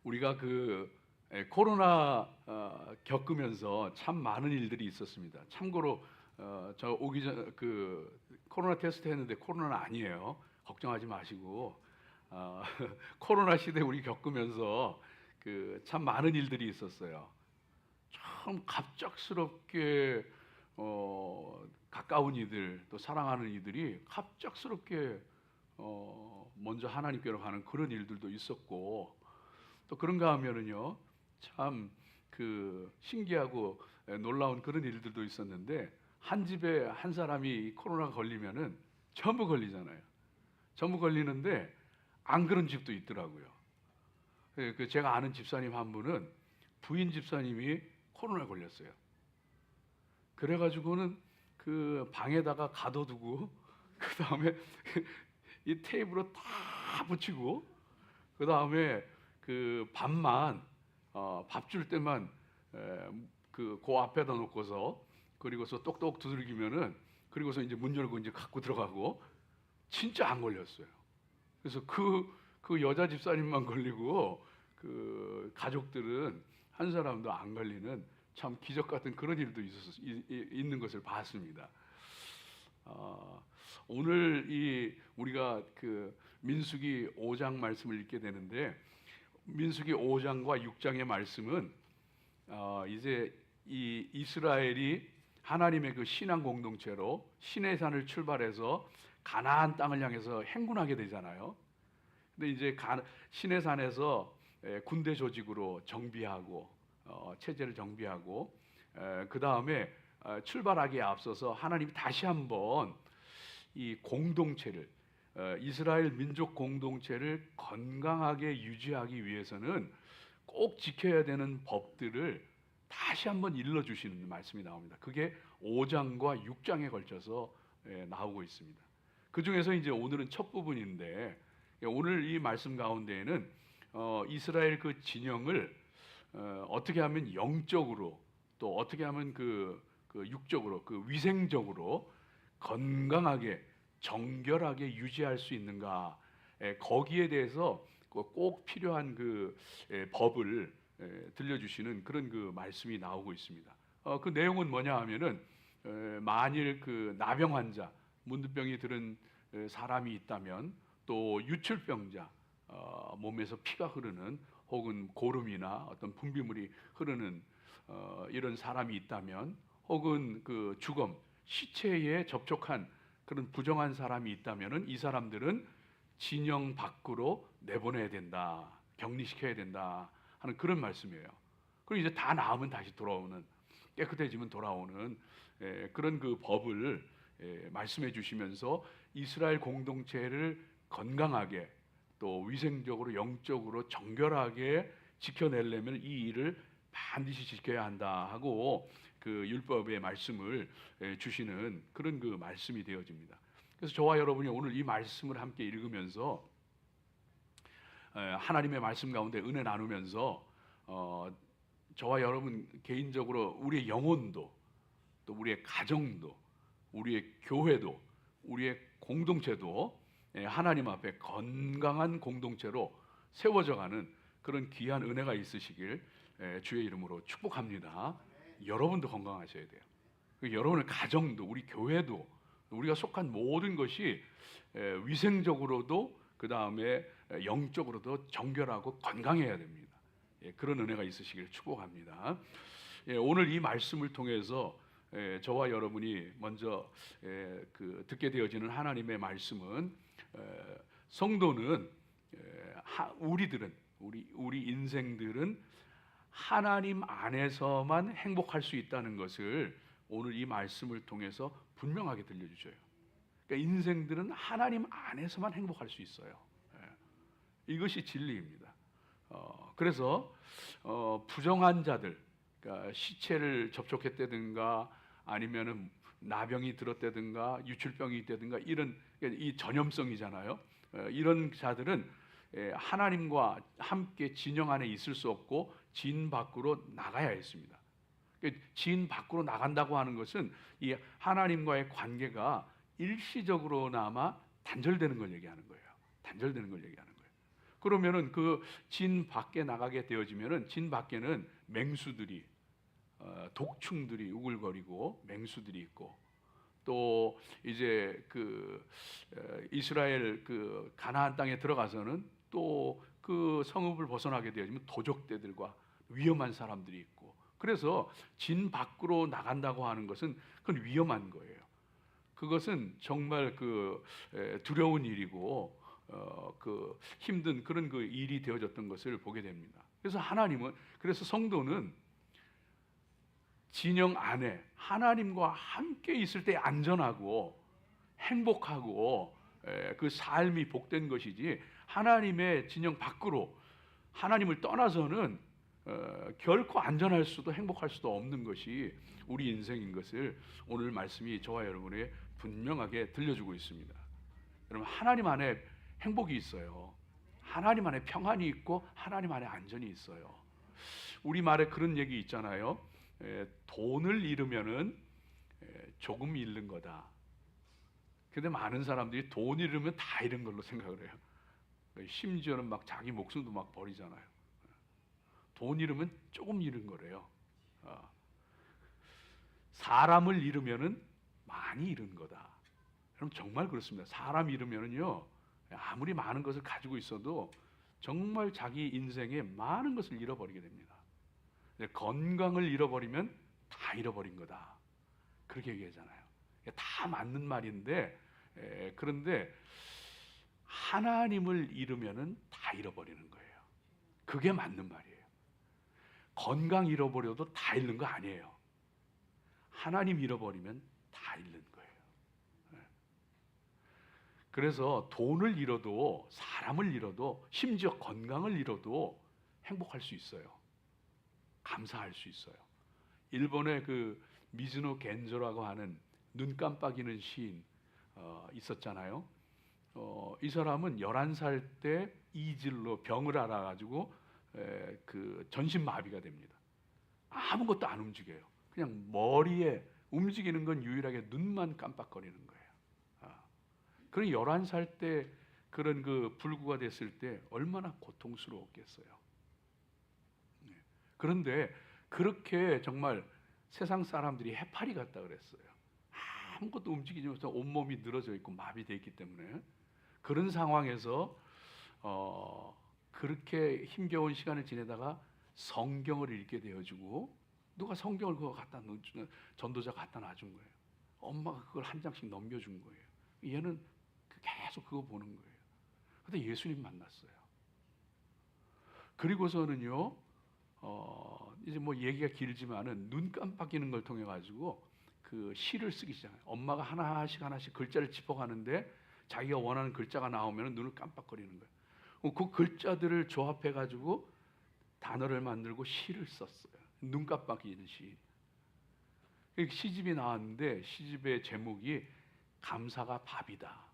우리가 코로나 겪으면서 참 많은 일들이 있었습니다. 참고로 저 오기 전 코로나 테스트 했는데 코로나는 아니에요. 걱정하지 마시고 코로나 시대 우리 겪으면서 참 많은 일들이 있었어요. 참 갑작스럽게 가까운 이들 또 사랑하는 이들이 갑작스럽게 먼저 하나님께로 가는 그런 일들도 있었고, 또 그런가 하면은요 참 신기하고 놀라운 그런 일들도 있었는데, 한 집에 한 사람이 코로나 걸리면은 전부 걸리잖아요. 전부 걸리는데 안 그런 집도 있더라고요. 제가 아는 집사님 한 분은 부인 집사님이 코로나에 걸렸어요. 그래가지고는 그 방에다가 가둬두고 그 다음에 이 테이프로 다 붙이고, 그 다음에 밥만 밥 줄 때만 그 앞에다 놓고서, 그리고서 똑똑 두들기면은, 그리고서 이제 문 열고 이제 갖고 들어가고, 진짜 안 걸렸어요. 그래서 그 여자 집사님만 걸리고 그 가족들은 한 사람도 안 걸리는 참 기적 같은 그런 일도 있는 것을 봤습니다. 오늘 우리가 민수기 5장 말씀을 읽게 되는데, 민수기 5장과 6장의 말씀은 이제 이 이스라엘이 하나님의 그 신앙 공동체로 시내산을 출발해서 가나안 땅을 향해서 행군하게 되잖아요. 근데 이제 시내산에서 군대 조직으로 정비하고 체제를 정비하고, 그 다음에 출발하기에 앞서서 하나님이 다시 한번 이 공동체를, 이스라엘 민족 공동체를 건강하게 유지하기 위해서는 꼭 지켜야 되는 법들을 다시 한번 일러주시는 말씀이 나옵니다. 그게 5장과 6장에 걸쳐서 나오고 있습니다. 그 중에서 이제 오늘은 첫 부분인데, 오늘 이 말씀 가운데에는 이스라엘 그 진영을 어떻게 하면 영적으로, 또 어떻게 하면 육적으로, 위생적으로 건강하게 정결하게 유지할 수 있는가, 거기에 대해서 꼭 필요한 법을 들려주시는 그런 말씀이 나오고 있습니다. 그 내용은 뭐냐 하면은, 만일 나병 환자, 문둥병이 들은 사람이 있다면, 또 유출병자, 몸에서 피가 흐르는, 혹은 고름이나 어떤 분비물이 흐르는 이런 사람이 있다면, 혹은 죽음, 시체에 접촉한 그런 부정한 사람이 있다면은, 이 사람들은 진영 밖으로 내보내야 된다, 격리시켜야 된다 하는 그런 말씀이에요. 그리고 이제 다 나으면 다시 돌아오는, 깨끗해지면 돌아오는 그런 법을 말씀해 주시면서, 이스라엘 공동체를 건강하게, 또 위생적으로, 영적으로 정결하게 지켜내려면 이 일을 반드시 지켜야 한다 하고 율법의 말씀을 주시는 그런 말씀이 되어집니다. 그래서 저와 여러분이 오늘 이 말씀을 함께 읽으면서 하나님의 말씀 가운데 은혜 나누면서 저와 여러분 개인적으로 우리의 영혼도, 또 우리의 가정도, 우리의 교회도, 우리의 공동체도 하나님 앞에 건강한 공동체로 세워져가는 그런 귀한 은혜가 있으시길 주의 이름으로 축복합니다. 여러분도 건강하셔야 돼요. 여러분의 가정도, 우리 교회도, 우리가 속한 모든 것이 위생적으로도, 그 다음에 영적으로도 정결하고 건강해야 됩니다. 그런 은혜가 있으시길 축복합니다. 오늘 이 말씀을 통해서 저와 여러분이 먼저 듣게 되어지는 하나님의 말씀은, 성도는, 우리들은, 우리 인생들은 하나님 안에서만 행복할 수 있다는 것을 오늘 이 말씀을 통해서 분명하게 들려주셔요. 그러니까 인생들은 하나님 안에서만 행복할 수 있어요. 이것이 진리입니다. 그래서 부정한 자들, 그러니까 시체를 접촉했다든가, 아니면은 나병이 들었다든가, 유출병이 있다든가, 이런 이 전염성이잖아요. 이런 자들은 하나님과 함께 진영 안에 있을 수 없고 진 밖으로 나가야 했습니다. 진 밖으로 나간다고 하는 것은 이 하나님과의 관계가 일시적으로나마 단절되는 걸 얘기하는 거예요. 단절되는 걸 얘기하는 거예요. 그러면은 그 진 밖에 나가게 되어지면은 진 밖에는 맹수들이 독충들이 우글거리고 맹수들이 있고, 또 이제 이스라엘 그 가나안 땅에 들어가서는 또 그 성읍을 벗어나게 되어지면 도적대들과 위험한 사람들이 있고, 그래서 진 밖으로 나간다고 하는 것은 그건 위험한 거예요. 그것은 정말 두려운 일이고 그 힘든 그런 그 일이 되어졌던 것을 보게 됩니다. 그래서 그래서 성도는 진영 안에 하나님과 함께 있을 때 안전하고 행복하고 그 삶이 복된 것이지, 하나님의 진영 밖으로 하나님을 떠나서는 결코 안전할 수도 행복할 수도 없는 것이 우리 인생인 것을 오늘 말씀이 저와 여러분에게 분명하게 들려주고 있습니다. 여러분, 하나님 안에 행복이 있어요. 하나님 안에 평안이 있고 하나님 안에 안전이 있어요. 우리말에 그런 얘기 있잖아요. 돈을 잃으면은 조금 잃는 거다. 근데 많은 사람들이 돈 잃으면 다 잃은 걸로 생각을 해요. 심지어는 막 자기 목숨도 막 버리잖아요. 돈 잃으면 조금 잃은 거래요. 사람을 잃으면은 많이 잃은 거다. 그럼 정말 그렇습니다. 사람 잃으면은요, 아무리 많은 것을 가지고 있어도 정말 자기 인생에 많은 것을 잃어버리게 됩니다. 건강을 잃어버리면 다 잃어버린 거다. 그렇게 얘기하잖아요. 다 맞는 말인데, 그런데 하나님을 잃으면은 다 잃어버리는 거예요. 그게 맞는 말이에요. 건강 잃어버려도 다 잃는 거 아니에요. 하나님 잃어버리면 다 잃는 거예요. 그래서 돈을 잃어도, 사람을 잃어도, 심지어 건강을 잃어도 행복할 수 있어요. 감사할 수 있어요. 일본의 그 미즈노 겐조라고 하는 눈 깜빡이는 시인 있었잖아요. 이 사람은 11살 때 이질로 병을 앓아가지고 그 전신마비가 됩니다. 아무것도 안 움직여요. 그냥 머리에 움직이는 건 유일하게 눈만 깜빡거리는 거예요. 그런 11살 때 그런 그 불구가 됐을 때 얼마나 고통스러웠겠어요. 그런데 그렇게 정말 세상 사람들이 해파리 같다 그랬어요. 아무것도 움직이지 못해서 온몸이 늘어져 있고 마비되어 있기 때문에, 그런 상황에서 그렇게 힘겨운 시간을 지내다가 성경을 읽게 되어지고, 누가 성경을 그거 전도자 갖다 놔준 거예요. 엄마가 그걸 한 장씩 넘겨준 거예요. 얘는 계속 그거 보는 거예요. 근데 예수님 만났어요. 그리고서는요, 이제 뭐 얘기가 길지만은 눈 깜빡이는 걸 통해 가지고 그 시를 쓰기 시작해요. 엄마가 하나씩 글자를 짚어가는데 자기가 원하는 글자가 나오면 눈을 깜빡거리는 거예요. 그 글자들을 조합해 가지고 단어를 만들고 시를 썼어요. 눈 깜빡이는 시. 시집이 나왔는데 시집의 제목이 감사가 밥이다.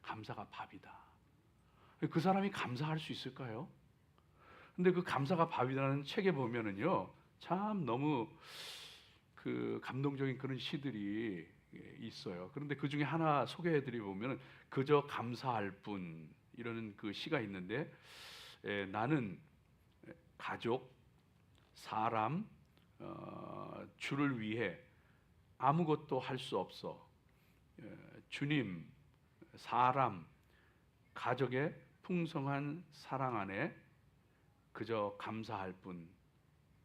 감사가 밥이다. 그 사람이 감사할 수 있을까요? 근데 그 감사가 밥이라는 책에 보면은요, 참 너무 그 감동적인 그런 시들이 있어요. 그런데 그 중에 하나 소개해드리 보면은 그저 감사할 뿐, 이러는 그 시가 있는데, 나는 가족, 사람, 주를 위해 아무것도 할 수 없어. 주님, 사람, 가족의 풍성한 사랑 안에 그저 감사할 뿐,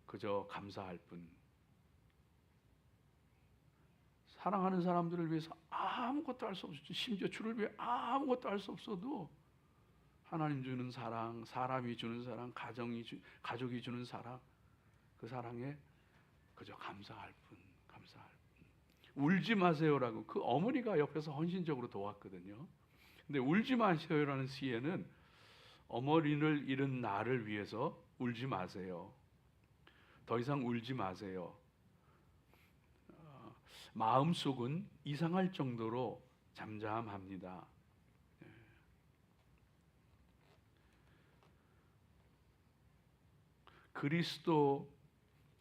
그저 감사할 뿐. 사랑하는 사람들을 위해서 아무것도 할 수 없어도, 심지어 주를 위해 아무것도 할 수 없어도 하나님 주는 사랑, 사람이 주는 사랑, 가족이 주는 사랑, 그 사랑에 그저 감사할 뿐, 감사할 뿐. 울지 마세요라고 그 어머니가 옆에서 헌신적으로 도왔거든요. 근데 울지 마세요라는 시에는 어머니를 잃은 나를 위해서 울지 마세요. 더 이상 울지 마세요. 마음속은 이상할 정도로 잠잠합니다.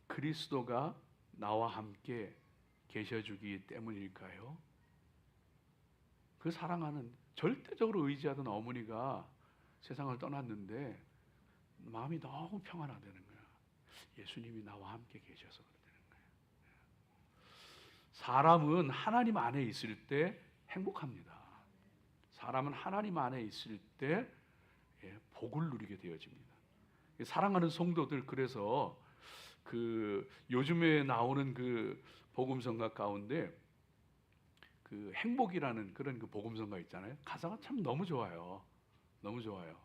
그리스도가 나와 함께 계셔주기 때문일까요? 그 사랑하는, 절대적으로 의지하던 어머니가 세상을 떠났는데 마음이 너무 평안하다는 거야. 예수님이 나와 함께 계셔서 그러다는 거야. 사람은 하나님 안에 있을 때 행복합니다. 사람은 하나님 안에 있을 때 복을 누리게 되어집니다. 사랑하는 성도들, 그래서 그 요즘에 나오는 그 복음성가 가운데 그 행복이라는 그런 그 복음성가 있잖아요. 가사가 참 너무 좋아요. 너무 좋아요.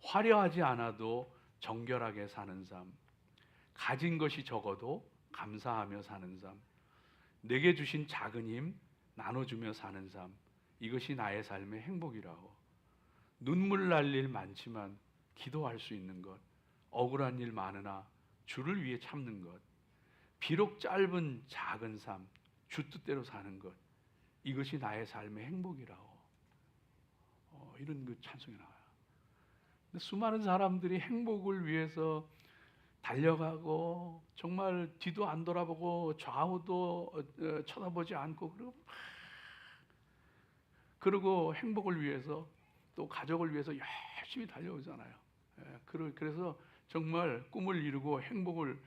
화려하지 않아도 정결하게 사는 삶, 가진 것이 적어도 감사하며 사는 삶, 내게 주신 작은 힘 나눠주며 사는 삶, 이것이 나의 삶의 행복이라고. 눈물 날 일 많지만 기도할 수 있는 것, 억울한 일 많으나 주를 위해 참는 것, 비록 짧은 작은 삶, 주 뜻대로 사는 것, 이것이 나의 삶의 행복이라고. 이런 그 찬송이 나와요. 근데 수많은 사람들이 행복을 위해서 달려가고 정말 뒤도 안 돌아보고 좌우도 쳐다보지 않고 그리고 행복을 위해서 또 가족을 위해서 열심히 달려오잖아요. 그래서 정말 꿈을 이루고 행복을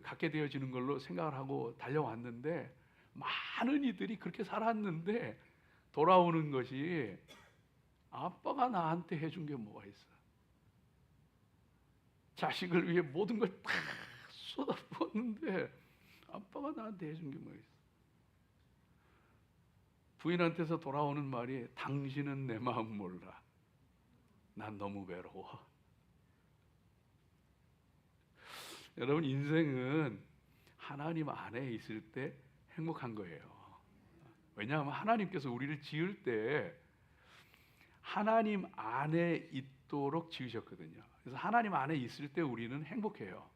갖게 되어지는 걸로 생각을 하고 달려왔는데, 많은 이들이 그렇게 살았는데 돌아오는 것이 아빠가 나한테 해준 게 뭐가 있어? 자식을 위해 모든 걸 다 쏟아부었는데 아빠가 나한테 해준 게 뭐가 있어? 부인한테서 돌아오는 말이, 당신은 내 마음 몰라. 난 너무 외로워. 여러분, 인생은 하나님 안에 있을 때 행복한 거예요. 왜냐하면 하나님께서 우리를 지을 때 하나님 안에 있도록 지으셨거든요. 그래서 하나님 안에 있을 때 우리는 행복해요.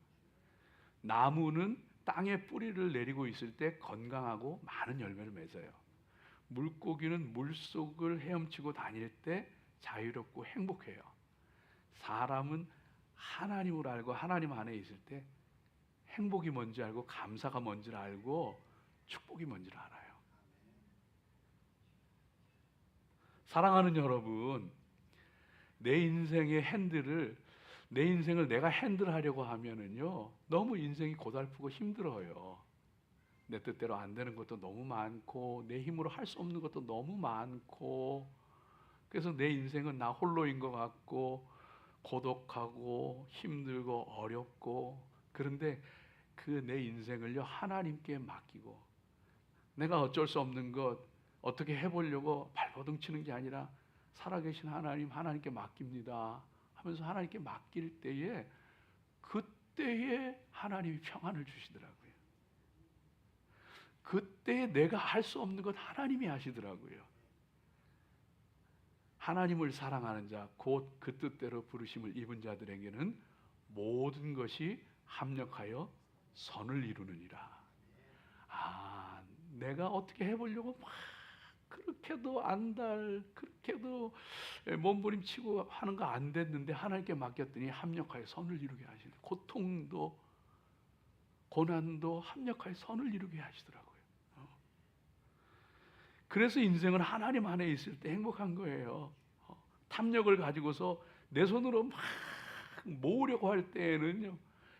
나무는 땅에 뿌리를 내리고 있을 때 건강하고 많은 열매를 맺어요. 물고기는 물속을 헤엄치고 다닐 때 자유롭고 행복해요. 사람은 하나님을 알고 하나님 안에 있을 때 행복이 뭔지 알고 감사가 뭔지를 알고 축복이 뭔지를 알아요. 사랑하는 여러분, 내 인생의 핸들을, 내 인생을 내가 핸들하려고 하면은요, 너무 인생이 고달프고 힘들어요. 내 뜻대로 안 되는 것도 너무 많고 내 힘으로 할 수 없는 것도 너무 많고, 그래서 내 인생은 나 홀로인 것 같고 고독하고 힘들고 어렵고. 그런데 그 내 인생을요 하나님께 맡기고, 내가 어쩔 수 없는 것 어떻게 해보려고 발버둥 치는 게 아니라 살아계신 하나님께 맡깁니다 하면서 하나님께 맡길 때에, 그때에 하나님이 평안을 주시더라고요. 그때에 내가 할 수 없는 것 하나님이 하시더라고요. 하나님을 사랑하는 자, 곧 그 뜻대로 부르심을 입은 자들에게는 모든 것이 합력하여 선을 이루느니라. 내가 어떻게 해보려고 막 그렇게도 그렇게도 몸부림치고 하는 거 안 됐는데 하나님께 맡겼더니 합력하여 선을 이루게 하시네. 고통도 고난도 합력하여 선을 이루게 하시더라고요. 그래서 인생은 하나님 안에 있을 때 행복한 거예요. 탐욕을 가지고서 내 손으로 막 모으려고 할 때에는요,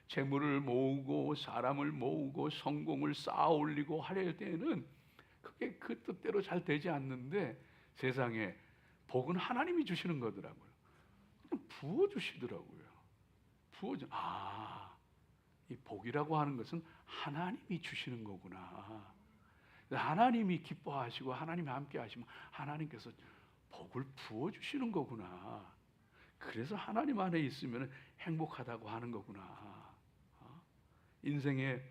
재물을 모으고 사람을 모으고 성공을 쌓아 올리고 하려 때에는 그게 그 뜻대로 잘 되지 않는데, 세상에 복은 하나님이 주시는 거더라고요. 부어주시더라고요. 이 복이라고 하는 것은 하나님이 주시는 거구나. 하나님이 기뻐하시고 하나님이 함께 하시면 하나님께서 복을 부어주시는 거구나. 그래서 하나님 안에 있으면 행복하다고 하는 거구나. 인생의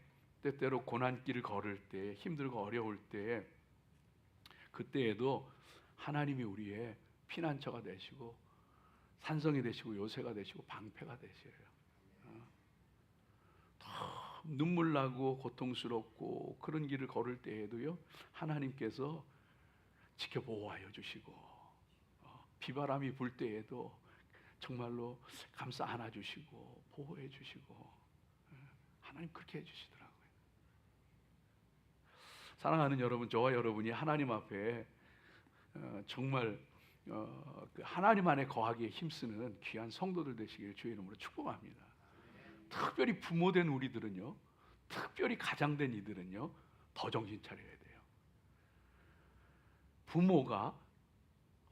때때로 고난길을 걸을 때, 힘들고 어려울 때, 그때에도 하나님이 우리의 피난처가 되시고 산성이 되시고 요새가 되시고 방패가 되셔요. 눈물 나고 고통스럽고 그런 길을 걸을 때에도요, 하나님께서 지켜보호하여 주시고, 비바람이 불 때에도 정말로 감싸 안아 주시고 보호해 주시고, 하나님 그렇게 해 주시더라고요. 사랑하는 여러분, 저와 여러분이 하나님 앞에 정말 그 하나님 안에 거하기에 힘쓰는 귀한 성도들 되시기를 주의 이름으로 축복합니다. 특별히 부모된 우리들은요, 특별히 가장된 이들은요, 더 정신 차려야 돼요. 부모가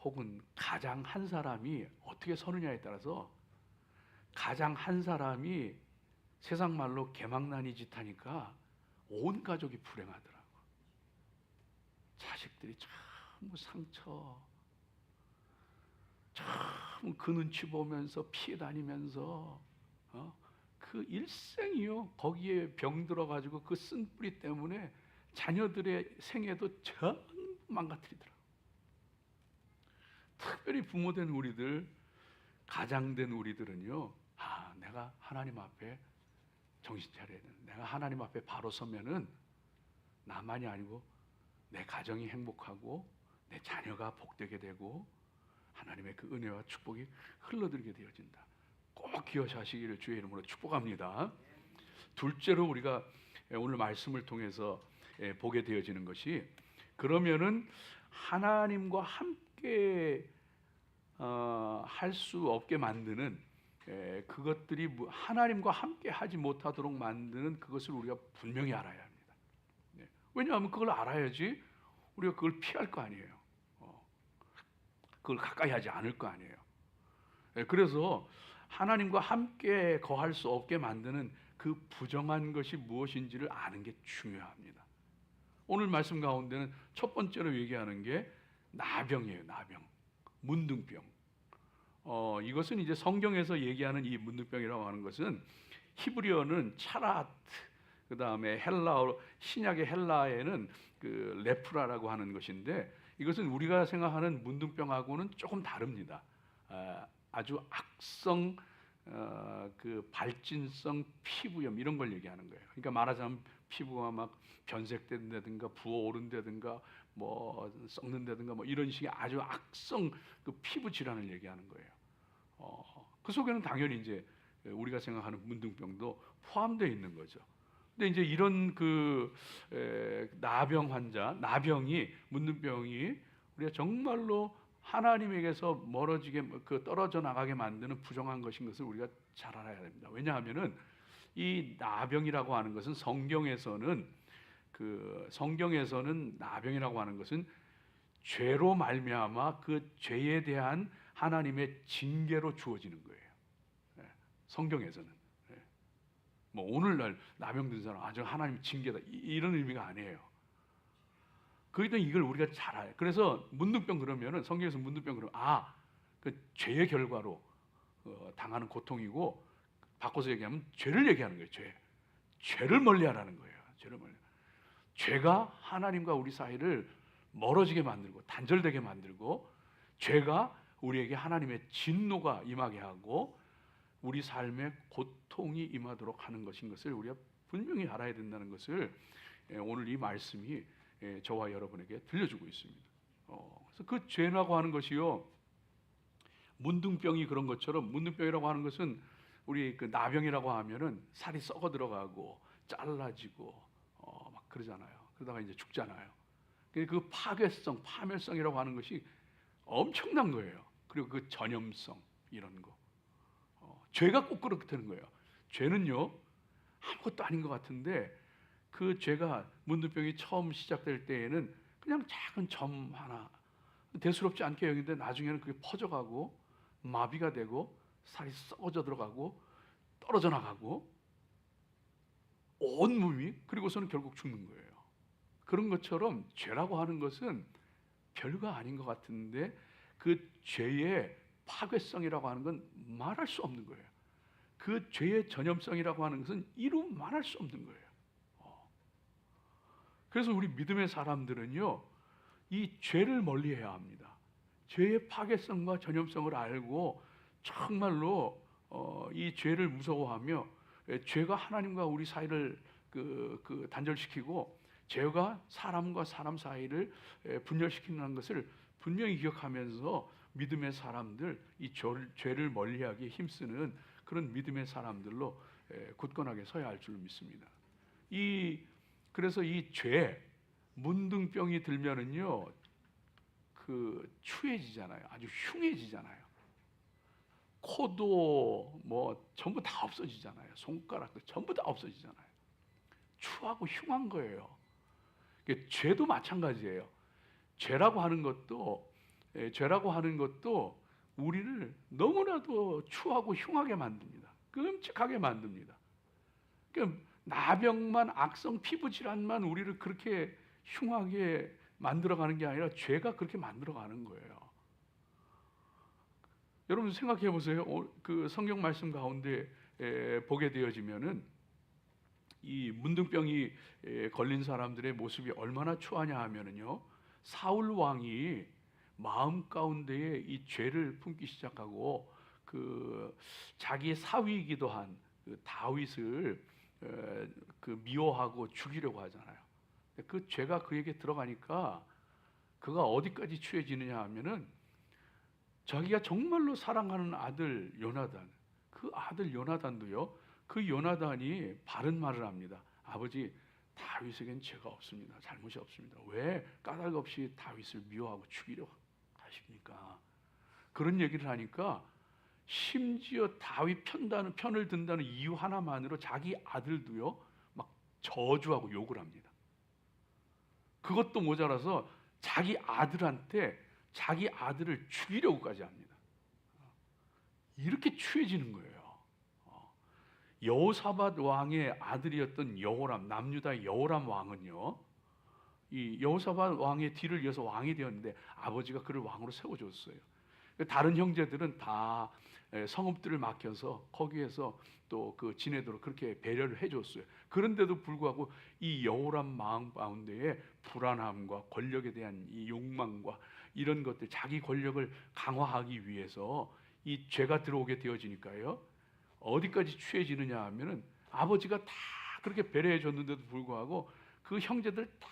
혹은 가장 한 사람이 어떻게 서느냐에 따라서 가장 한 사람이 세상 말로 개망나니 짓하니까 온 가족이 불행하더라고. 자식들이 참 상처, 참 그 눈치 보면서 피해 다니면서 그 일생이요 거기에 병 들어가지고 그 쓴뿌리 때문에 자녀들의 생애도 전부 망가뜨리더라고. 특별히 부모된 우리들, 가장된 우리들은요, 내가 하나님 앞에 정신 차려야 돼. 내가 하나님 앞에 바로 서면은 나만이 아니고 내 가정이 행복하고 내 자녀가 복되게 되고 하나님의 그 은혜와 축복이 흘러들게 되어진다. 꼭 기억하시기를 주의 이름으로 축복합니다. 둘째로 우리가 오늘 말씀을 통해서 보게 되어지는 것이, 그러면은 하나님과 함께 할 수 없게 만드는 그것들이 하나님과 함께 하지 못하도록 만드는 그것을 우리가 분명히 알아야 합니다. 왜냐하면 그걸 알아야지 우리가 그걸 피할 거 아니에요. 그걸 가까이 하지 않을 거 아니에요. 그래서 하나님과 함께 거할 수 없게 만드는 그 부정한 것이 무엇인지를 아는 게 중요합니다. 오늘 말씀 가운데는 첫 번째로 얘기하는 게 나병이에요. 나병, 문둥병. 이것은 이제 성경에서 얘기하는 이 문둥병이라고 하는 것은 히브리어는 차라트, 그 다음에 헬라어, 신약의 헬라에는 그 레프라라고 하는 것인데, 이것은 우리가 생각하는 문둥병하고는 조금 다릅니다. 아주 악성 그 발진성 피부염 이런 걸 얘기하는 거예요. 그러니까 말하자면 피부가 막 변색된다든가 부어오른다든가 뭐 썩는다든가 뭐 이런 식의 아주 악성 그 피부 질환을 얘기하는 거예요. 그 속에는 당연히 이제 우리가 생각하는 문둥병도 포함되어 있는 거죠. 근데 이제 이런 그 나병 환자, 나병이, 문둥병이 우리가 정말로 하나님에게서 멀어지게, 그 떨어져 나가게 만드는 부정한 것인 것을 우리가 잘 알아야 됩니다. 왜냐하면은 이 나병이라고 하는 것은 성경에서는 나병이라고 하는 것은 죄로 말미암아 그 죄에 대한 하나님의 징계로 주어지는 거예요. 성경에서는. 뭐 오늘날 나병 든 사람 아주 하나님 징계다 이런 의미가 아니에요. 그러니까 이걸 우리가 잘 알아요. 그래서 문둥병 그러면은 성경에서 문둥병 그러면 그 죄의 결과로 당하는 고통이고, 바꿔서 얘기하면 죄를 얘기하는 거예요. 죄를 멀리하라는 거예요. 죄를 멀리. 죄가 하나님과 우리 사이를 멀어지게 만들고 단절되게 만들고, 죄가 우리에게 하나님의 진노가 임하게 하고 우리 삶에 고통이 임하도록 하는 것인 것을 우리가 분명히 알아야 된다는 것을 오늘 이 말씀이 저와 여러분에게 들려주고 있습니다. 그래서 그 죄라고 하는 것이요, 문둥병이 그런 것처럼, 문둥병이라고 하는 것은 우리 그 나병이라고 하면은 살이 썩어 들어가고 잘라지고 막 그러잖아요. 그러다가 이제 죽잖아요. 그 파괴성, 파멸성이라고 하는 것이 엄청난 거예요. 그리고 그 전염성 이런 거. 죄가 꼭 그렇게 되는 거예요. 죄는요 아무것도 아닌 것 같은데, 그 죄가, 문둥병이 처음 시작될 때에는 그냥 작은 점 하나 대수롭지 않게 여기는데 나중에는 그게 퍼져가고 마비가 되고 살이 썩어져 들어가고 떨어져 나가고 온 몸이, 그리고서는 결국 죽는 거예요. 그런 것처럼 죄라고 하는 것은 별거 아닌 것 같은데 그 죄의 파괴성이라고 하는 건 말할 수 없는 거예요. 그 죄의 전염성이라고 하는 것은 이루 말할 수 없는 거예요. 그래서 우리 믿음의 사람들은요, 이 죄를 멀리해야 합니다. 죄의 파괴성과 전염성을 알고 정말로 이 죄를 무서워하며, 죄가 하나님과 우리 사이를 단절시키고 죄가 사람과 사람 사이를 분열시키는 것을 분명히 기억하면서 믿음의 사람들, 이 죄를 멀리하기에 힘쓰는 그런 믿음의 사람들로 굳건하게 서야 할 줄로 믿습니다. 그래서 이 죄, 문둥병이 들면은요, 추해지잖아요. 아주 흉해지잖아요. 코도 뭐 전부 다 없어지잖아요. 손가락도 전부 다 없어지잖아요. 추하고 흉한 거예요. 죄도 마찬가지예요. 죄라고 하는 것도 우리를 너무나도 추하고 흉하게 만듭니다. 끔찍하게 만듭니다. 그러니까 나병만, 악성 피부 질환만 우리를 그렇게 흉하게 만들어가는 게 아니라 죄가 그렇게 만들어가는 거예요. 여러분 생각해 보세요. 그 성경 말씀 가운데 보게 되어지면은 이 문둥병이 걸린 사람들의 모습이 얼마나 추하냐 하면은요, 사울 왕이 마음 가운데에 이 죄를 품기 시작하고 그 자기의 사위이기도 한 그 다윗을 그 미워하고 죽이려고 하잖아요. 그 죄가 그에게 들어가니까 그가 어디까지 취해지느냐 하면은 자기가 정말로 사랑하는 아들 요나단, 그 아들 요나단도요, 그 요나단이 바른 말을 합니다. 아버지, 다윗에겐 죄가 없습니다. 잘못이 없습니다. 왜 까닭 없이 다윗을 미워하고 죽이려고 하십니까? 그런 얘기를 하니까 심지어 다윗 편을 든다는 이유 하나만으로 자기 아들도요 막 저주하고 욕을 합니다. 그것도 모자라서 자기 아들한테 자기 아들을 죽이려고까지 합니다. 이렇게 추해지는 거예요. 여호사밧 왕의 아들이었던 여호람, 남유다의 여호람 왕은요, 이 여호사밧 왕의 뒤를 이어서 왕이 되었는데 아버지가 그를 왕으로 세워줬어요. 다른 형제들은 다 성읍들을 맡겨서 거기에서 또 그 지내도록 그렇게 배려를 해줬어요. 그런데도 불구하고 이 여호람 마음 가운데에 불안함과 권력에 대한 이 욕망과 이런 것들, 자기 권력을 강화하기 위해서 이 죄가 들어오게 되어지니까요, 어디까지 취해지느냐 하면은 아버지가 다 그렇게 배려해 줬는데도 불구하고 그 형제들 다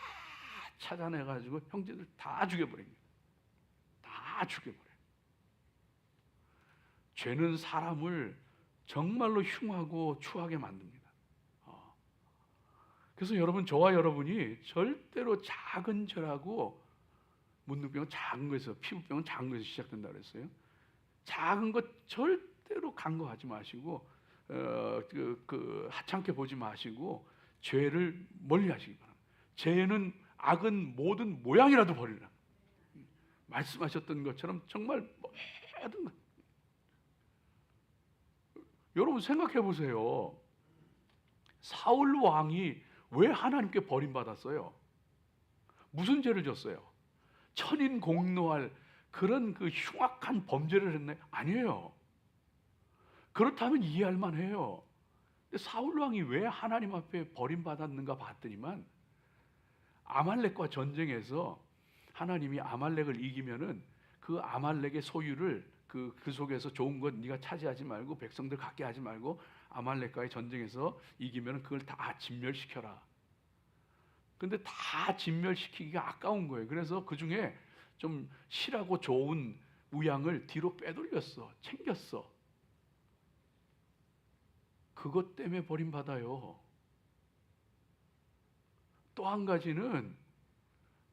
찾아내 가지고 형제들 다 죽여버립니다. 다 죽여버려요. 죄는 사람을 정말로 흉하고 추하게 만듭니다. 그래서 여러분, 저와 여러분이 절대로 작은 죄라고, 문둥병은 작은 거에서, 피부병은 작은 거에서 시작된다 그랬어요. 작은 것 절대로 간과하지 마시고 하찮게 보지 마시고 죄를 멀리하시기 바랍니다. 죄는, 악은 모든 모양이라도 버리라. 말씀하셨던 것처럼 정말 모든 것. 여러분 생각해 보세요. 사울 왕이 왜 하나님께 버림받았어요? 무슨 죄를 졌어요? 천인 공노할 그런 그 흉악한 범죄를 했나요? 아니에요. 그렇다면 이해할 만해요. 사울 왕이 왜 하나님 앞에 버림받았는가 봤더니만 아말렉과 전쟁에서 하나님이 아말렉을 이기면은 그 아말렉의 소유를 그 속에서 좋은 것 네가 차지하지 말고 백성들 갖게 하지 말고 아말렉과의 전쟁에서 이기면은 그걸 다 진멸시켜라. 근데 다 진멸시키기가 아까운 거예요. 그래서 그 중에 좀 실하고 좋은 우양을 뒤로 빼돌렸어. 챙겼어. 그것 때문에 버림받아요. 또 한 가지는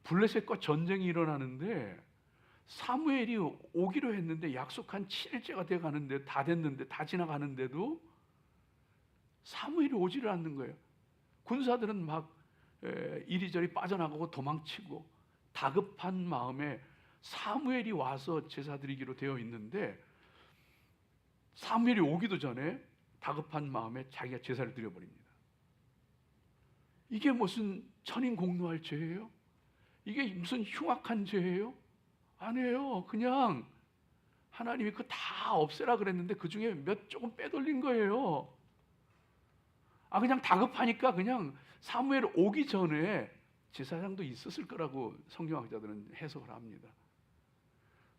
블레셋과 전쟁이 일어나는데 사무엘이 오기로 했는데 약속한 7일째가 돼가는데 다 됐는데 다 지나가는데도 사무엘이 오지를 않는 거예요. 군사들은 막 이리저리 빠져나가고 도망치고 다급한 마음에 사무엘이 와서 제사 드리기로 되어 있는데 사무엘이 오기도 전에 다급한 마음에 자기가 제사를 드려버립니다. 이게 무슨 천인 공노할 죄예요? 이게 무슨 흉악한 죄예요? 아니에요. 그냥 하나님이 그거 다 없애라 그랬는데 그 중에 몇 조금 빼돌린 거예요. 그냥 다급하니까 그냥 사무엘 오기 전에 제사장도 있었을 거라고 성경학자들은 해석을 합니다.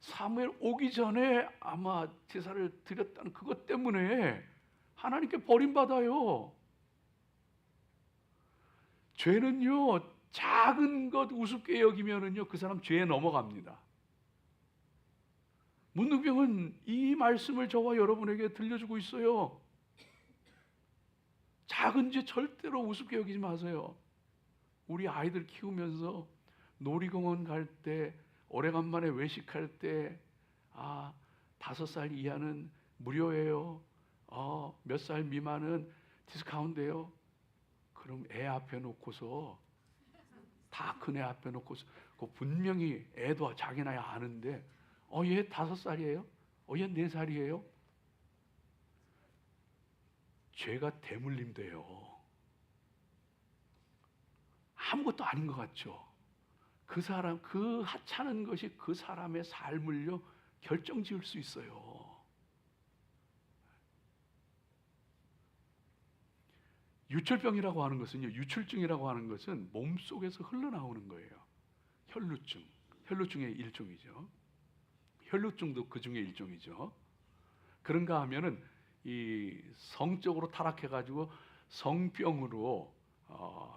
사무엘 오기 전에 아마 제사를 드렸다는 그것 때문에 하나님께 버림받아요. 죄는요, 작은 것 우습게 여기면은요, 그 사람 죄에 넘어갑니다. 문둥병은 이 말씀을 저와 여러분에게 들려주고 있어요. 작은 죄 절대로 우습게 여기지 마세요. 우리 아이들 키우면서 놀이공원 갈 때 오래간만에 외식할 때 5살 이하는 무료예요. 몇 살 미만은 디스카운트예요. 그럼 애 앞에 놓고서 다 큰 애 앞에 놓고서 분명히 애도 자기 나이 아는데 얘 5살이에요? 얘 4살이에요? 죄가 대물림돼요. 아무것도 아닌 것 같죠. 그 사람, 그 하찮은 것이 그 사람의 삶을요 결정지을 수 있어요. 유철병이라고 하는 것은요, 유출증이라고 하는 것은 몸 속에서 흘러나오는 거예요. 혈루증의 일종이죠. 혈루증도 그 중에 일종이죠. 그런가 하면은 이 성적으로 타락해가지고 성병으로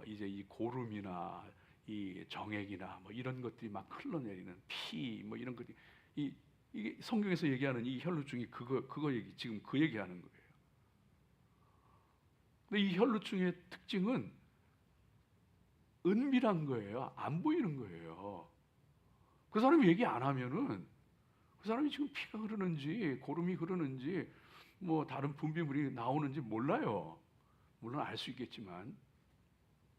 이제 이 고름이나 이 정액이나 뭐 이런 것들이 막 흘러내리는 피 뭐 이런 것들이 이게 성경에서 얘기하는 이 혈루증이 그거 얘기 지금 그 얘기하는 거예요. 근데 이 혈루증의 특징은 은밀한 거예요. 안 보이는 거예요. 그 사람이 얘기 안 하면은 그 사람이 지금 피가 흐르는지 고름이 흐르는지 뭐 다른 분비물이 나오는지 몰라요. 물론 알 수 있겠지만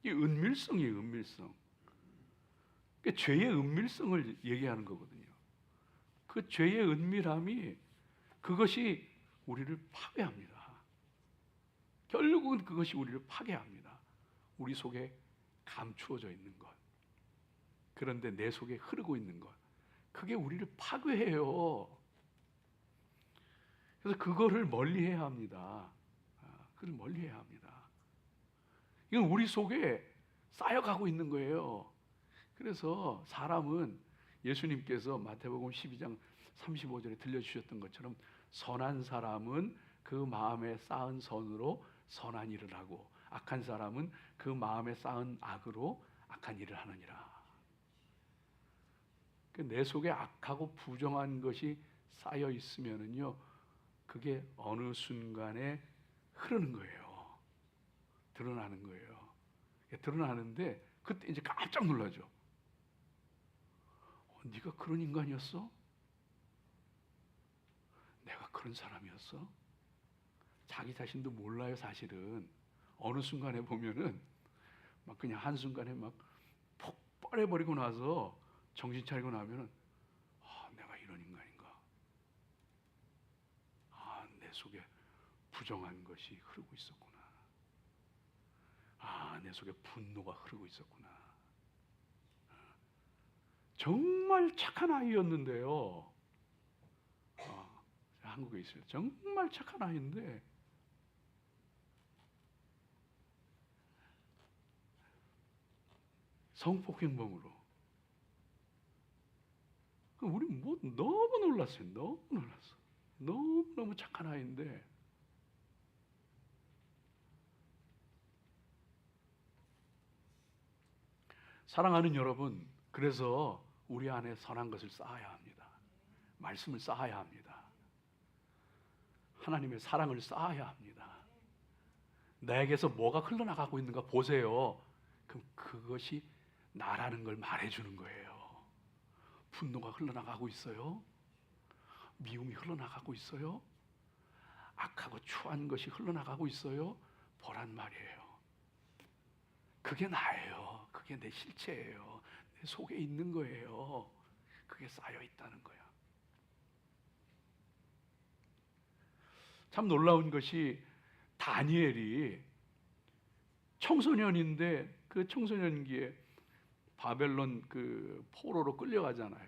이 은밀성이에요. 은밀성. 그러니까 죄의 은밀성을 얘기하는 거거든요. 그 죄의 은밀함이 그것이 우리를 파괴합니다. 결국은 그것이 우리를 파괴합니다. 우리 속에 감추어져 있는 것, 그런데 내 속에 흐르고 있는 것, 그게 우리를 파괴해요. 그래서 그거를 멀리해야 합니다. 그걸 멀리해야 합니다. 이건 우리 속에 쌓여가고 있는 거예요. 그래서 사람은 예수님께서 마태복음 12장 35절에 들려주셨던 것처럼 선한 사람은 그 마음에 쌓은 선으로 선한 일을 하고 악한 사람은 그 마음에 쌓은 악으로 악한 일을 하느니라. 내 속에 악하고 부정한 것이 쌓여 있으면은요, 그게 어느 순간에 흐르는 거예요. 드러나는 거예요. 드러나는데 그때 이제 깜짝 놀라죠. 네가 그런 인간이었어? 내가 그런 사람이었어? 자기 자신도 몰라요, 사실은. 어느 순간에 보면은 막 그냥 한순간에 막 폭발해버리고 나서 정신 차리고 나면은 내가 이런 인간인가? 내 속에 부정한 것이 흐르고 있었구나. 내 속에 분노가 흐르고 있었구나. 정말 착한 아이였는데요. 한국에 있어요. 정말 착한 아이인데 성폭행범으로. 우리 뭐 너무 놀랐어요. 너무 놀랐어. 너무 착한 아이인데 사랑하는 여러분, 그래서 우리 안에 선한 것을 쌓아야 합니다. 말씀을 쌓아야 합니다. 하나님의 사랑을 쌓아야 합니다. 나에게서 뭐가 흘러나가고 있는가 보세요. 그럼 그것이 나라는 걸 말해주는 거예요. 분노가 흘러나가고 있어요? 미움이 흘러나가고 있어요? 악하고 추한 것이 흘러나가고 있어요? 보란 말이에요. 그게 나예요. 그게 내 실체예요. 내 속에 있는 거예요. 그게 쌓여 있다는 거야. 참 놀라운 것이 다니엘이 청소년인데 그 청소년기에 바벨론 그 포로로 끌려가잖아요.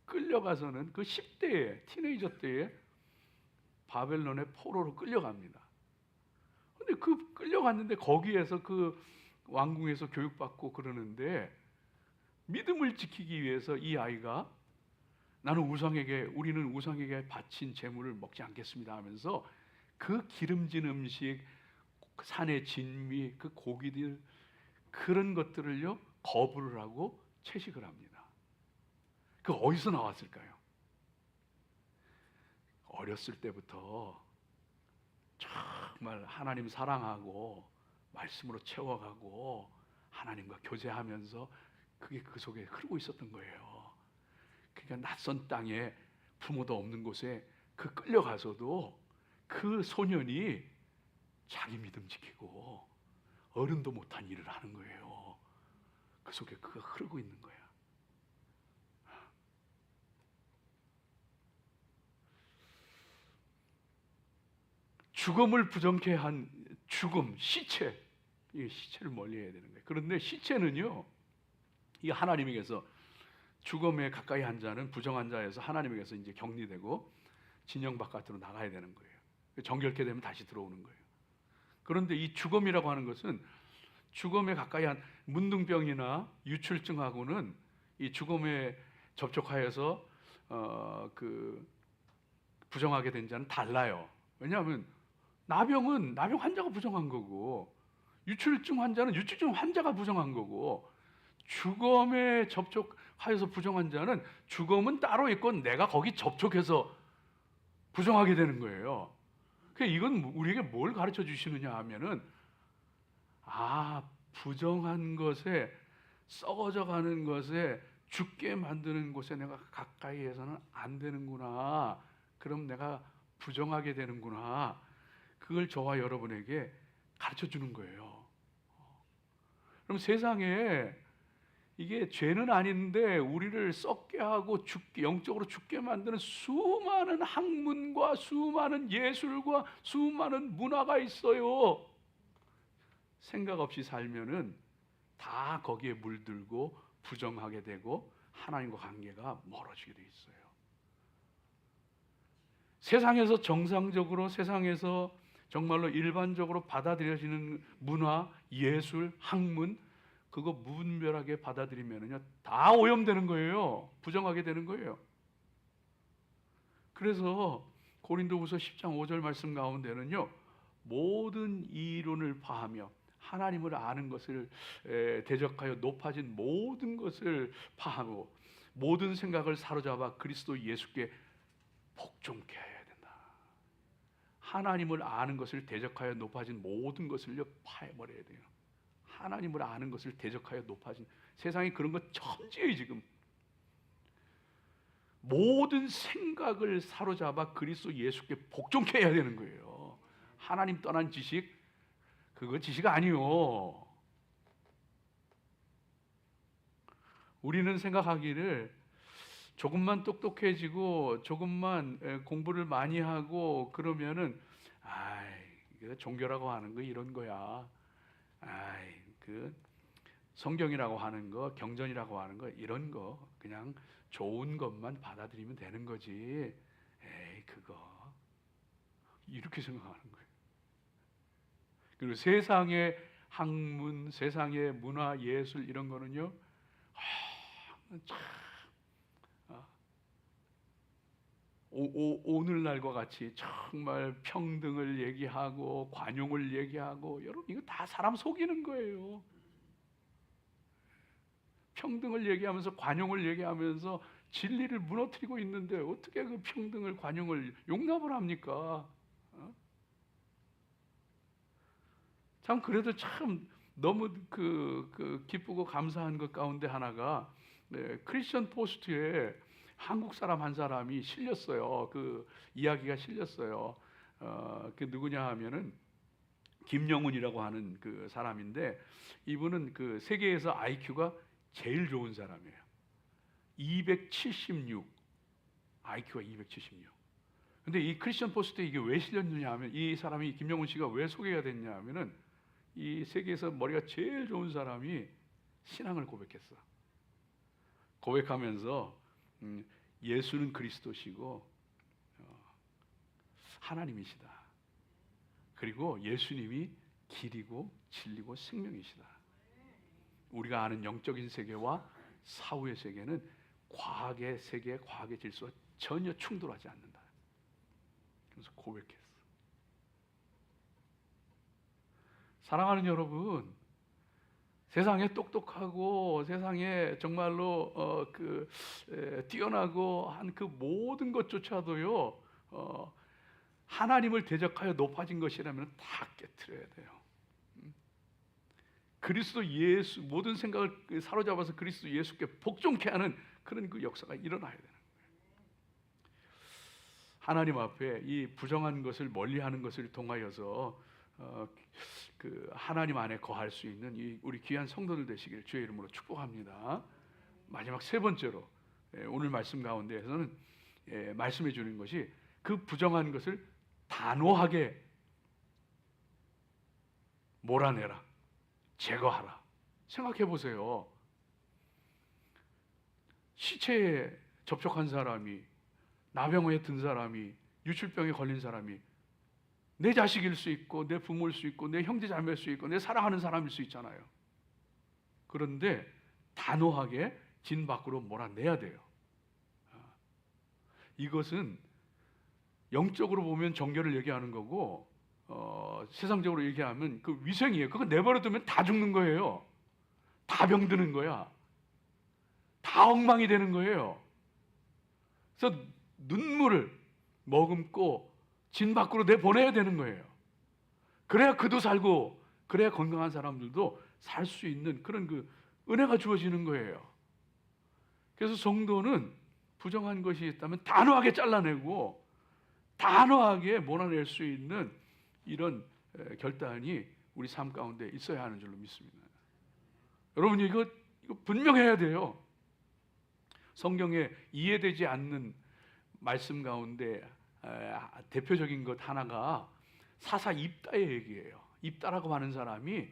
끌려가서는 그 10대에 티네이저 때에 바벨론의 포로로 끌려갑니다. 근데 그 끌려갔는데 거기에서 그 왕궁에서 교육받고 그러는데 믿음을 지키기 위해서 이 아이가 우리는 우상에게 바친 재물을 먹지 않겠습니다 하면서 그 기름진 음식, 산의 진미, 그 고기들 그런 것들을요 거부를 하고 채식을 합니다. 그 어디서 나왔을까요? 어렸을 때부터 정말 하나님 사랑하고 말씀으로 채워가고 하나님과 교제하면서 그게 그 속에 흐르고 있었던 거예요. 그러니까 낯선 땅에 부모도 없는 곳에 그 끌려가서도 그 소년이 자기 믿음 지키고 어른도 못한 일을 하는 거예요. 그 속에 그가 흐르고 있는 거야. 죽음을 부정케 한 죽음, 시체, 이 시체를 멀리해야 되는 거예요. 그런데 시체는요, 이 하나님에게서 죽음에 가까이 한 자는 부정한 자에서 하나님에게서 이제 격리되고 진영 바깥으로 나가야 되는 거예요. 정결케 되면 다시 들어오는 거예요. 그런데 이 죽음이라고 하는 것은 죽음에 가까이 한 문둥병이나 유출증하고는 이 죽음에 접촉하여서 그 부정하게 된 자는 달라요. 왜냐하면 나병은 나병 환자가 부정한 거고, 유출증 환자는 유출증 환자가 부정한 거고, 죽음에 접촉하여서 부정한 자는 죽음은 따로 있고 내가 거기 접촉해서 부정하게 되는 거예요. 그러니까 이건 우리에게 뭘 가르쳐 주시느냐 하면은, 부정한 것에, 썩어져 가는 것에, 죽게 만드는 곳에 내가 가까이 해서는 안 되는구나. 그럼 내가 부정하게 되는구나. 그걸 저와 여러분에게 가르쳐 주는 거예요. 그럼 세상에 이게 죄는 아닌데 우리를 썩게 하고 영적으로 죽게 만드는 수많은 학문과 수많은 예술과 수많은 문화가 있어요. 생각 없이 살면은 다 거기에 물들고 부정하게 되고 하나님과 관계가 멀어지게 돼 있어요. 세상에서 정상적으로, 세상에서 정말로 일반적으로 받아들여지는 문화, 예술, 학문, 그거 무분별하게 받아들이면은요 다 오염되는 거예요. 부정하게 되는 거예요. 그래서 고린도후서 10장 5절 말씀 가운데는요, 모든 이론을 파하며 하나님을 아는 것을 대적하여 높아진 모든 것을 파하고 모든 생각을 사로잡아 그리스도 예수께 복종케 해야 된다. 하나님을 아는 것을 대적하여 높아진 모든 것을요 파해버려야 돼요. 하나님을 아는 것을 대적하여 높아진, 세상에 그런 거 천지예요. 지금 모든 생각을 사로잡아 그리스도 예수께 복종케 해야 되는 거예요. 하나님 떠난 지식, 그거 지식 아니요. 우리는 생각하기를 조금만 똑똑해지고 조금만 공부를 많이 하고 그러면은 이게 종교라고 하는 거 이런 거야. 그 성경이라고 하는 거, 경전이라고 하는 거 이런 거 그냥 좋은 것만 받아들이면 되는 거지. 그거 이렇게 생각하는 거예요. 그리고 세상의 학문, 세상의 문화, 예술 이런 거는요, 참 오늘날과 같이 정말 평등을 얘기하고 관용을 얘기하고, 여러분 이거 다 사람 속이는 거예요. 평등을 얘기하면서 관용을 얘기하면서 진리를 무너뜨리고 있는데 어떻게 그 평등을 관용을 용납을 합니까? 참 그래도 참 너무 기쁘고 감사한 것 가운데 하나가, 크리스천 포스트에 한국 사람 한 사람이 실렸어요. 그 이야기가 실렸어요. 그 누구냐 하면은 김영훈이라고 하는 그 사람인데, 이분은 그 세계에서 IQ가 제일 좋은 사람이에요. 276, IQ가 276. 근데 이 크리스천 포스트에 이게 왜 실렸느냐 하면, 이 사람이, 김영훈 씨가 왜 소개가 됐냐 하면은, 이 세계에서 머리가 제일 좋은 사람이 신앙을 고백했어. 고백하면서 예수는 그리스도시고 하나님이시다. 그리고 예수님이 길이고 진리고 생명이시다. 우리가 아는 영적인 세계와 사후의 세계는 과학의 세계, 과학의 질서와 전혀 충돌하지 않는다. 그래서 고백했어. 사랑하는 여러분, 세상에 똑똑하고 세상에 정말로 뛰어나고 한 그 모든 것조차도요, 하나님을 대적하여 높아진 것이라면 다 깨트려야 돼요. 그리스도 예수, 모든 생각을 사로잡아서 그리스도 예수께 복종케 하는 그런 그 역사가 일어나야 되는 거예요. 하나님 앞에 이 부정한 것을 멀리하는 것을 통하여서 그 하나님 안에 거할 수 있는 이 우리 귀한 성도들 되시길 주의 이름으로 축복합니다. 마지막 세 번째로 오늘 말씀 가운데에서는 말씀해 주는 것이 그 부정한 것을 단호하게 몰아내라, 제거하라. 생각해 보세요. 시체에 접촉한 사람이, 나병에 든 사람이, 유출병에 걸린 사람이 내 자식일 수 있고 내 부모일 수 있고 내 형제 자매일 수 있고 내 사랑하는 사람일 수 있잖아요. 그런데 단호하게 진 밖으로 몰아내야 돼요. 이것은 영적으로 보면 정결을 얘기하는 거고 세상적으로 얘기하면 그 위생이에요. 그거 내버려두면 다 죽는 거예요. 다 병드는 거야. 다 엉망이 되는 거예요. 그래서 눈물을 머금고 진 밖으로 내보내야 되는 거예요. 그래야 그도 살고 그래야 건강한 사람들도 살 수 있는 그런 그 은혜가 주어지는 거예요. 그래서 성도는 부정한 것이 있다면 단호하게 잘라내고 단호하게 몰아낼 수 있는 이런 결단이 우리 삶 가운데 있어야 하는 줄로 믿습니다. 여러분 이거 분명해야 돼요. 성경에 이해되지 않는 말씀 가운데 대표적인 것 하나가 사사 입다의 얘기예요. 입다라고 하는 사람이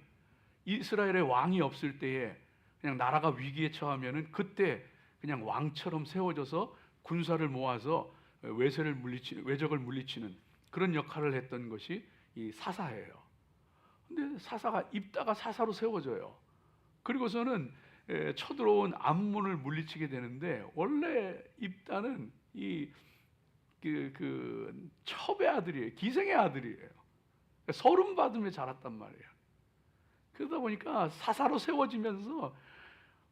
이스라엘의 왕이 없을 때에 그냥 나라가 위기에 처하면은 그때 그냥 왕처럼 세워져서 군사를 모아서 외적을 물리치는 그런 역할을 했던 것이 이 사사예요. 근데 사사가 입다가 사사로 세워져요. 그리고서는 쳐들어온 암몬을 물리치게 되는데 원래 입다는 그 첩의 아들이에요. 기생의 아들이에요. 서름 받으며 자랐단 말이에요. 그러다 보니까 사사로 세워지면서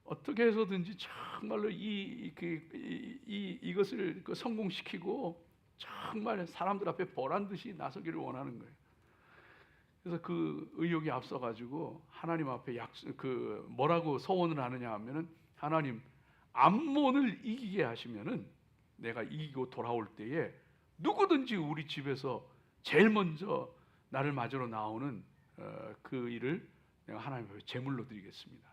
어떻게 해서든지 정말로 이것을 성공시키고 정말 사람들 앞에 보란 듯이 나서기를 원하는 거예요. 그래서 그 의욕이 앞서가지고 하나님 앞에 뭐라고 서원을 하느냐 하면은 하나님 암몬을 이기게 하시면은 내가 이기고 돌아올 때에 누구든지 우리 집에서 제일 먼저 나를 맞으러 나오는 그 일을 내가 하나님 앞에 제물로 드리겠습니다.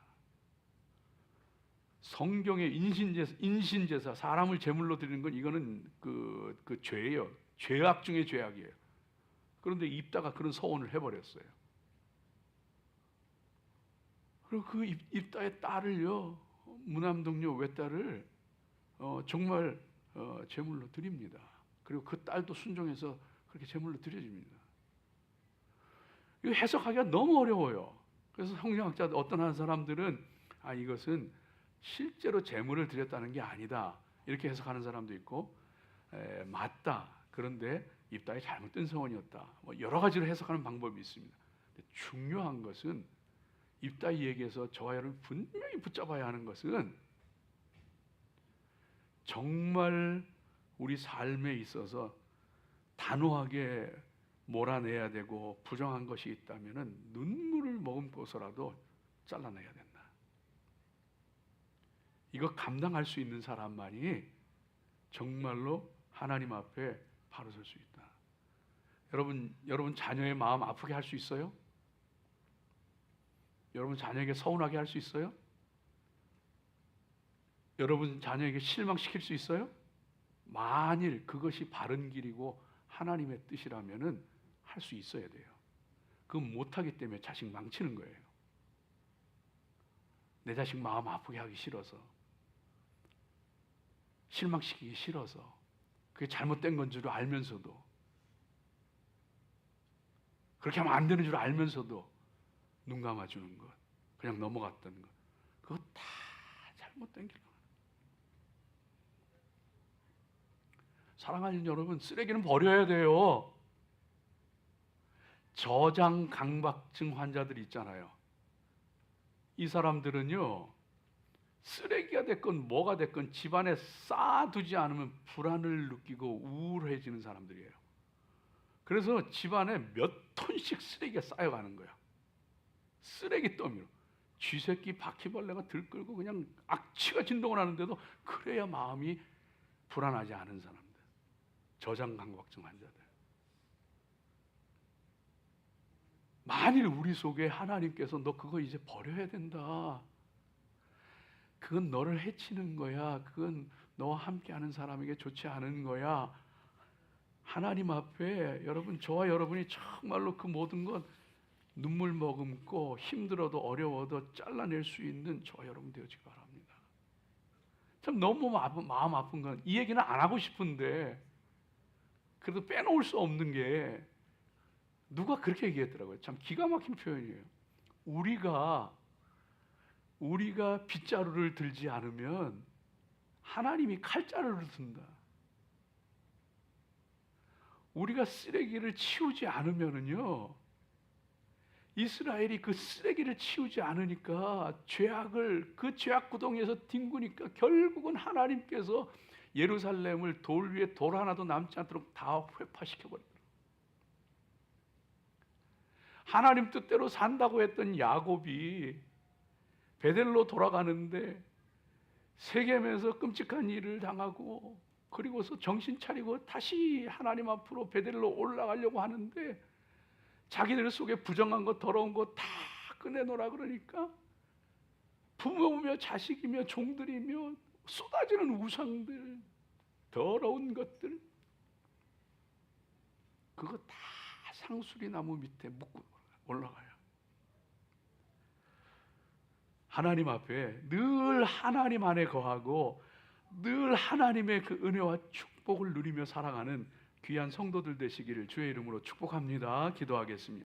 성경의 인신제사 사람을 제물로 드리는 건 이거는 그 죄예요. 죄악 중에 죄악이에요. 그런데 입다가 그런 서원을 해버렸어요. 그리고 그 입다의 딸을요, 무남동녀 외딸을 정말 제물로 드립니다. 그리고 그 딸도 순종해서 그렇게 제물로 드려집니다. 이거 해석하기가 너무 어려워요. 그래서 성경학자 어떤 한 사람들은 이것은 실제로 제물을 드렸다는 게 아니다 이렇게 해석하는 사람도 있고 맞다. 그런데 입다의 잘못된 서원이었다. 뭐 여러 가지로 해석하는 방법이 있습니다. 중요한 것은 입다의 얘기에서 저와 여러분 분명히 붙잡아야 하는 것은 정말 우리 삶에 있어서 단호하게 몰아내야 되고 부정한 것이 있다면 눈물을 머금고서라도 잘라내야 된다. 이거 감당할 수 있는 사람만이 정말로 하나님 앞에 바로 설 수 있다. 여러분 자녀의 마음 아프게 할 수 있어요? 여러분 자녀에게 서운하게 할 수 있어요? 여러분 자녀에게 실망시킬 수 있어요? 만일 그것이 바른 길이고 하나님의 뜻이라면은 할 수 있어야 돼요. 그건 못하기 때문에 자식 망치는 거예요. 내 자식 마음 아프게 하기 싫어서, 실망시키기 싫어서, 그게 잘못된 건 줄 알면서도, 그렇게 하면 안 되는 줄 알면서도 눈 감아주는 것, 그냥 넘어갔던 것, 그거 다 잘못된 길. 사랑하는 여러분, 쓰레기는 버려야 돼요. 저장 강박증 환자들 있잖아요. 이 사람들은요, 쓰레기가 됐건 뭐가 됐건 집안에 쌓아두지 않으면 불안을 느끼고 우울해지는 사람들이에요. 그래서 집안에 몇 톤씩 쓰레기가 쌓여가는 거야. 쓰레기 더미로. 쥐새끼 바퀴벌레가 들끓고 그냥 악취가 진동을 하는데도 그래야 마음이 불안하지 않은 사람들. 저장강박증 환자들. 만일 우리 속에 하나님께서 너 그거 이제 버려야 된다, 그건 너를 해치는 거야, 그건 너와 함께하는 사람에게 좋지 않은 거야, 하나님 앞에 여러분, 저와 여러분이 정말로 그 모든 것 눈물 머금고 힘들어도 어려워도 잘라낼 수 있는 저와 여러분 되어지기 바랍니다. 참 너무 마음 아픈 건, 이 얘기는 안 하고 싶은데 그래도 빼놓을 수 없는 게, 누가 그렇게 얘기했더라고요. 참 기가 막힌 표현이에요. 우리가 빗자루를 들지 않으면 하나님이 칼자루를 든다. 우리가 쓰레기를 치우지 않으면은요, 이스라엘이 그 쓰레기를 치우지 않으니까 그 죄악 구덩이에서 뒹구니까 결국은 하나님께서 예루살렘을 돌 위에 돌 하나도 남지 않도록 다 회파시켜버렸다. 하나님 뜻대로 산다고 했던 야곱이 베델로 돌아가는데 세겜에서 끔찍한 일을 당하고, 그리고서 정신 차리고 다시 하나님 앞으로 베델로 올라가려고 하는데 자기들 속에 부정한 것, 더러운 것 다 꺼내놓으라 그러니까 부모며 자식이며 종들이며 쏟아지는 우상들, 더러운 것들, 그거 다 상수리 나무 밑에 묻고 올라가요. 하나님 앞에 늘 하나님 안에 거하고 늘 하나님의 그 은혜와 축복을 누리며 살아가는 귀한 성도들 되시기를 주의 이름으로 축복합니다. 기도하겠습니다.